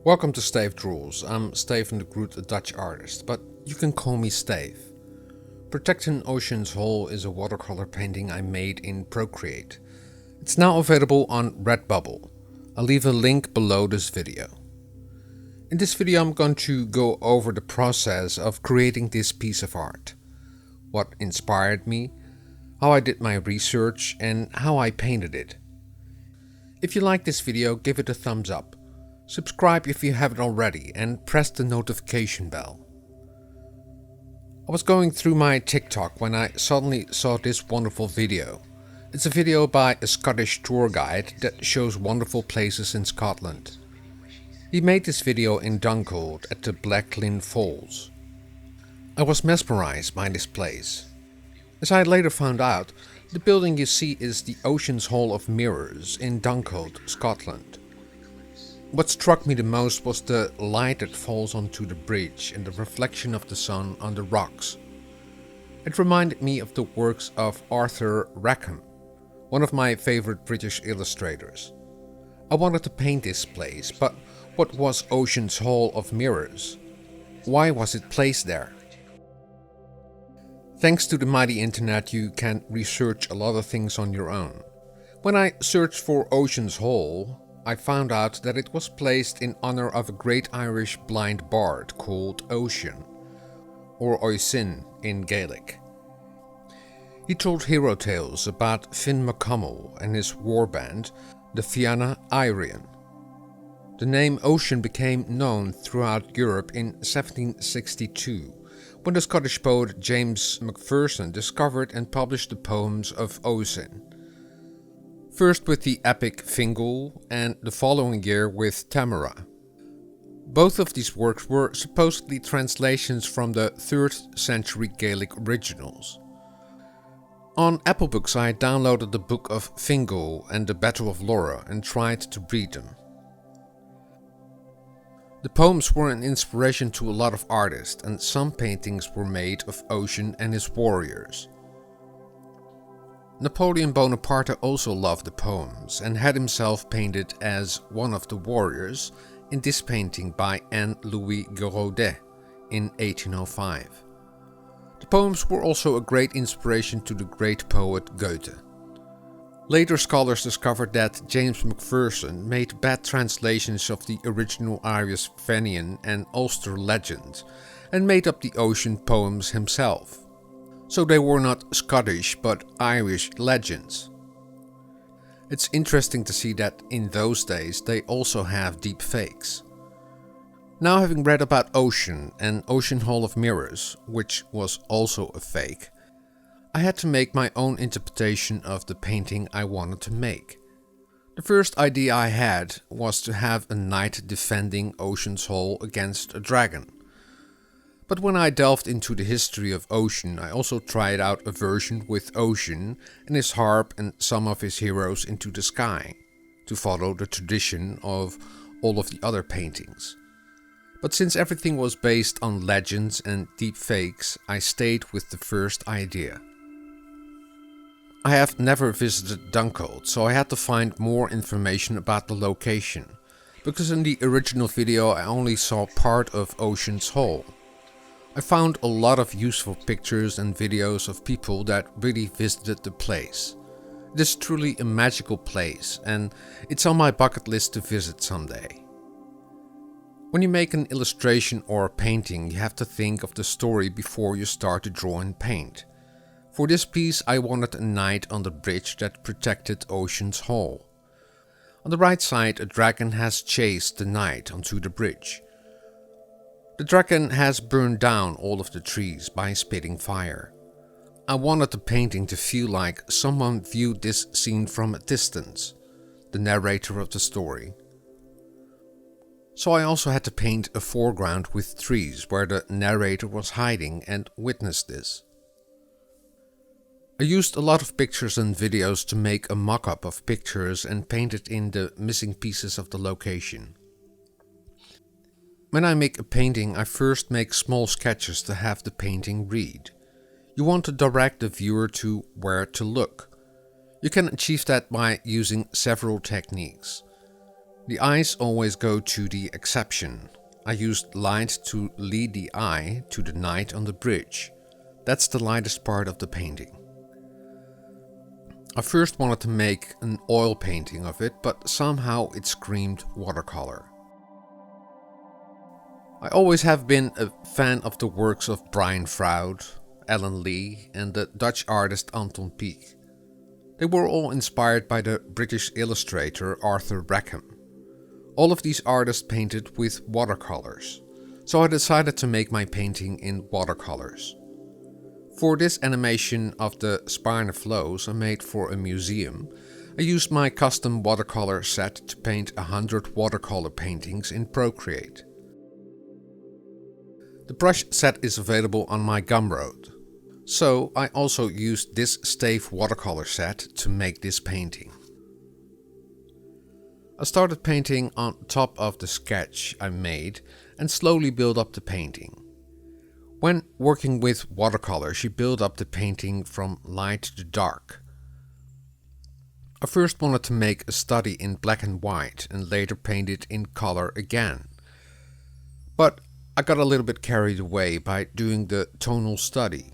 Welcome to Stayf Draws. I'm Stefan de Groot, a Dutch artist, but you can call me Stayf. Protecting Ossian's Hole is a watercolor painting I made in Procreate. It's now available on RedBubble. I'll leave a link below this video. In this video I'm going to go over the process of creating this piece of art, what inspired me, how I did my research, and how I painted it. If you like this video, give it a thumbs up. Subscribe if you haven't already and press the notification bell. I was going through my TikTok when I suddenly saw this wonderful video. It's a video by a Scottish tour guide that shows wonderful places in Scotland. He made this video in Dunkeld at the Black Lynn Falls. I was mesmerized by this place. As I later found out, the building you see is the Ossian's Hall of Mirrors in Dunkeld, Scotland. What struck me the most was the light that falls onto the bridge and the reflection of the sun on the rocks. It reminded me of the works of Arthur Rackham, one of my favorite British illustrators. I wanted to paint this place, but what was Ossian's Hall of Mirrors? Why was it placed there? Thanks to the mighty internet, you can research a lot of things on your own. When I searched for Ossian's Hall, I found out that it was placed in honor of a great Irish blind bard called Ossian, or Oisin in Gaelic. He told hero tales about Finn McCummel and his warband, the Fianna Éireann. The name Ossian became known throughout Europe in 1762, when the Scottish poet James Macpherson discovered and published the poems of Ossian. First with the epic Fingal and the following year with Tamara. Both of these works were supposedly translations from the 3rd century Gaelic originals. On Apple Books I downloaded the Book of Fingal and the Battle of Laura and tried to read them. The poems were an inspiration to a lot of artists, and some paintings were made of Ossian and his warriors. Napoleon Bonaparte also loved the poems and had himself painted as one of the warriors in this painting by Anne-Louis Giraudet in 1805. The poems were also a great inspiration to the great poet Goethe. Later scholars discovered that James Macpherson made bad translations of the original Irish Fenian and Ulster legend and made up the Ossian poems himself. So they were not Scottish but Irish legends. It's interesting to see that in those days they also have deep fakes. Now, having read about Ossian and Ossian Hall of Mirrors, which was also a fake, I had to make my own interpretation of the painting I wanted to make. The first idea I had was to have a knight defending Ossian's Hall against a dragon. But when I delved into the history of Ossian, I also tried out a version with Ossian and his harp and some of his heroes into the sky, to follow the tradition of all of the other paintings. But since everything was based on legends and deep fakes, I stayed with the first idea. I have never visited Dunkeld, so I had to find more information about the location, because in the original video I only saw part of Ossian's Hall. I found a lot of useful pictures and videos of people that really visited the place. It is truly a magical place, and it's on my bucket list to visit someday. When you make an illustration or a painting, you have to think of the story before you start to draw and paint. For this piece I wanted a knight on the bridge that protected Ossian's Hall. On the right side, a dragon has chased the knight onto the bridge. The dragon has burned down all of the trees by spitting fire. I wanted the painting to feel like someone viewed this scene from a distance, the narrator of the story. So I also had to paint a foreground with trees where the narrator was hiding and witnessed this. I used a lot of pictures and videos to make a mock-up of pictures and painted in the missing pieces of the location. When I make a painting, I first make small sketches to have the painting read. You want to direct the viewer to where to look. You can achieve that by using several techniques. The eyes always go to the exception. I used light to lead the eye to the knight on the bridge. That's the lightest part of the painting. I first wanted to make an oil painting of it, but somehow it screamed watercolor. I always have been a fan of the works of Brian Froud, Alan Lee and the Dutch artist Anton Pieck. They were all inspired by the British illustrator Arthur Rackham. All of these artists painted with watercolors, so I decided to make my painting in watercolors. For this animation of the spinal flows I made for a museum, I used my custom watercolor set to paint 100 watercolor paintings in Procreate. The brush set is available on my Gumroad, so I also used this Stayf watercolor set to make this painting. I started painting on top of the sketch I made and slowly built up the painting. When working with watercolor, she built up the painting from light to dark. I first wanted to make a study in black and white and later paint it in color again. But I got a little bit carried away by doing the tonal study.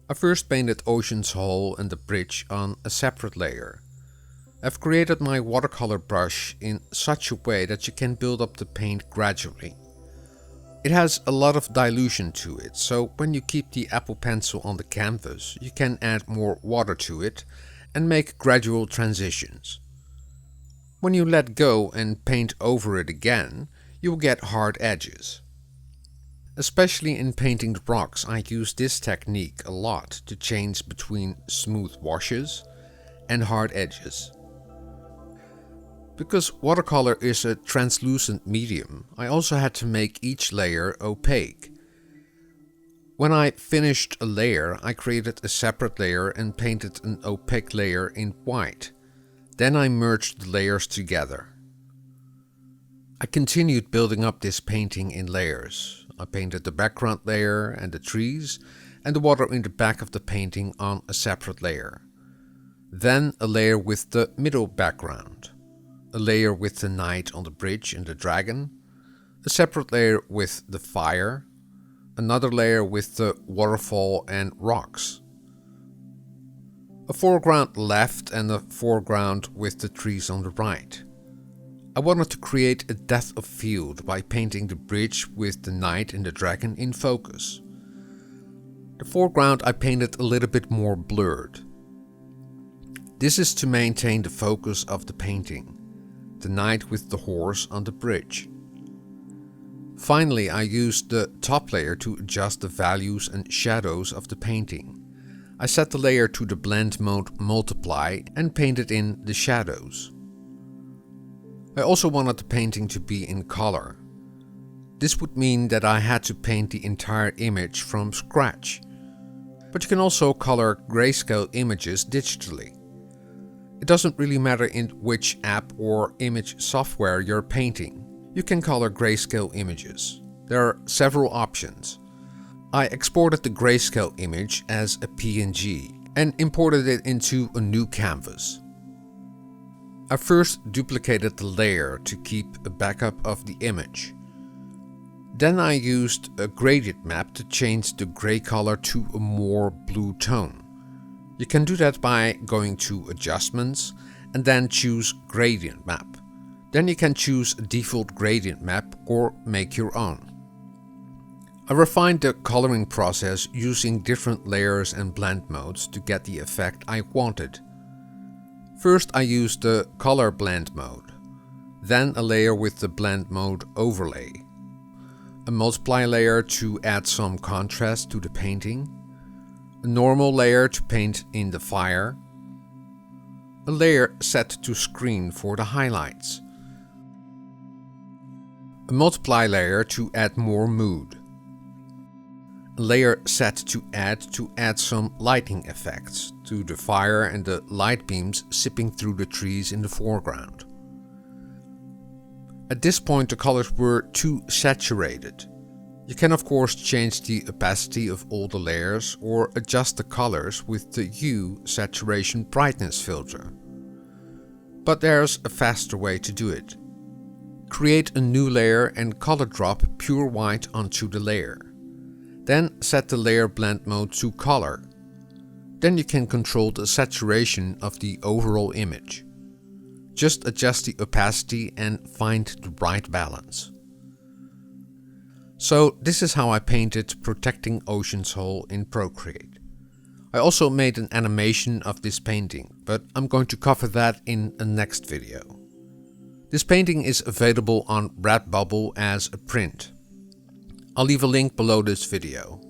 I first painted Ossian's hole and the bridge on a separate layer. I've created my watercolor brush in such a way that you can build up the paint gradually. It has a lot of dilution to it, so when you keep the Apple Pencil on the canvas, you can add more water to it and make gradual transitions. When you let go and paint over it again, you will get hard edges. Especially in painting the rocks, I use this technique a lot to change between smooth washes and hard edges. Because watercolor is a translucent medium, I also had to make each layer opaque. When I finished a layer, I created a separate layer and painted an opaque layer in white. Then I merged the layers together. I continued building up this painting in layers. I painted the background layer and the trees and the water in the back of the painting on a separate layer. Then a layer with the middle background. A layer with the knight on the bridge and the dragon, a separate layer with the fire, another layer with the waterfall and rocks, a foreground left and a foreground with the trees on the right. I wanted to create a depth of field by painting the bridge with the knight and the dragon in focus. The foreground I painted a little bit more blurred. This is to maintain the focus of the painting. The knight with the horse on the bridge. Finally, I used the top layer to adjust the values and shadows of the painting. I set the layer to the blend mode multiply and painted in the shadows. I also wanted the painting to be in color. This would mean that I had to paint the entire image from scratch. But you can also color grayscale images digitally. It doesn't really matter in which app or image software you're painting. You can color grayscale images. There are several options. I exported the grayscale image as a PNG and imported it into a new canvas. I first duplicated the layer to keep a backup of the image. Then I used a gradient map to change the gray color to a more blue tone. You can do that by going to Adjustments and then choose Gradient Map. Then you can choose a default gradient map or make your own. I refined the coloring process using different layers and blend modes to get the effect I wanted. First I used the color blend mode, then a layer with the blend mode overlay, a multiply layer to add some contrast to the painting, a normal layer to paint in the fire, a layer set to screen for the highlights, a multiply layer to add more mood, a layer set to add some lighting effects to the fire and the light beams sipping through the trees in the foreground. At this point the colors were too saturated. You can of course change the opacity of all the layers or adjust the colors with the Hue Saturation Brightness filter. But there's a faster way to do it. Create a new layer and color drop pure white onto the layer. Then set the layer blend mode to color. Then you can control the saturation of the overall image. Just adjust the opacity and find the right balance. So this is how I painted Protecting Ocean's Hull in Procreate. I also made an animation of this painting, but I'm going to cover that in a next video. This painting is available on RedBubble as a print. I'll leave a link below this video.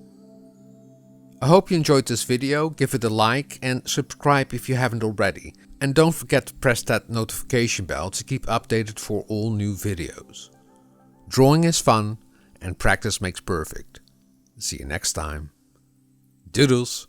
I hope you enjoyed this video, give it a like and subscribe if you haven't already. And don't forget to press that notification bell to keep updated for all new videos. Drawing is fun and practice makes perfect. See you next time. Doodles!